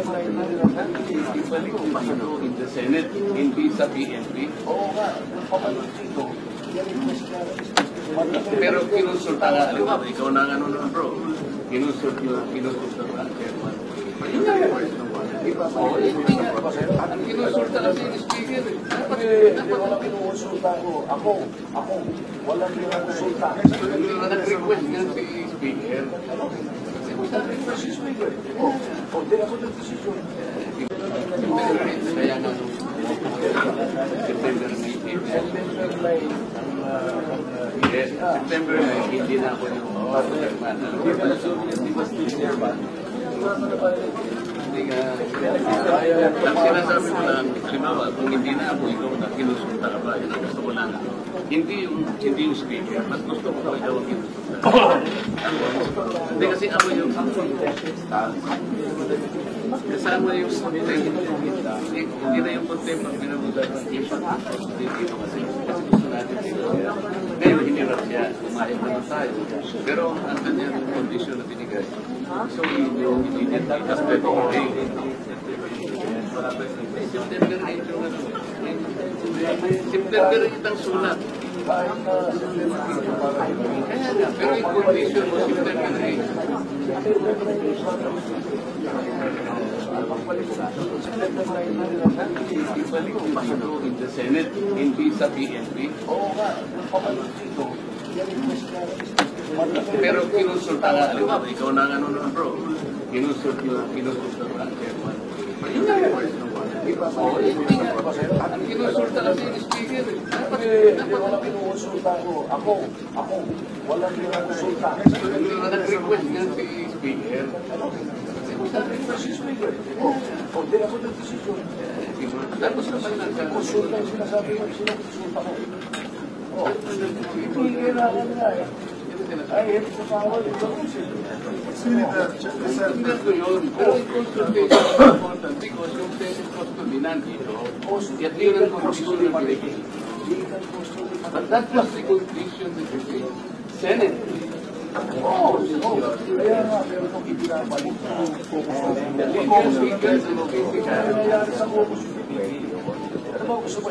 Ibalik mo pa in the Senate, hindi sa PNP. Oo nga, napapanood dito. Pero kinonsulta nga, alam mo, ikaw na nga nun, bro. Kinonsulta nga, chairman. Yun nga yung first ng one. Oo, hindi nga. Ang kinonsulta kasi yung speaker. Wala kinukonsulta ko. Ako, wala kinukonsulta. Nag-request nga si speaker. Si speaker. Di ako nag-decision. Kaya nga nung September 19. Yes, September 19, hindi na ako yung chairman. Hindi nga. Ang sinasabi ko lang, halimbawa, kung hindi na ako, ikaw na kinusulta ka ba? Yun ang gusto ko lang. Hindi yung speaker, mas gusto ko pa ikaw ang kinusulta. Hindi kasi ako yung kasama yung hindi na yung contempt ang pinabutan ng issue dito kasi gusto natin dito. Ngayon, hinirap siya, kumain naman tayo. Pero ang kanyang condition na binigay, so hindi after the hearing. September 8 yung ano. September 8 ang sulat. Kaya nga, pero yung condition mo September 8. Ibalik mo pa in the Senate, hindi sa PNP. Oo nga, napapanood dito. Pero kinonsulta nga, alam mo, ikaw na nga nun, bro. Kinonsulta nga, chairman. Yun nga yung first ng one. Oo, hindi nga. Ang kinonsulta kasi yung speaker. Wala kinukonsulta ko. Ako, wala kinukonsulta. Nag-request nga si speaker. Si speaker. Di ako nag-decision. Tapos naman Konsulta yung sinasabi mo, sinakonsulta ko. Hindi kailangan nga eh. Ay, hindi sa bawal. Hindi ko yun. Pero yung consultation is important because yung Senate custody nandito, yat yun ang condition na maligay. But that was the condition that you say. Senate. Oo, kaya nga, meron kong ibinabalik na Legal speakers and officials. nangyayari sa caucus. Ano ba gusto mo?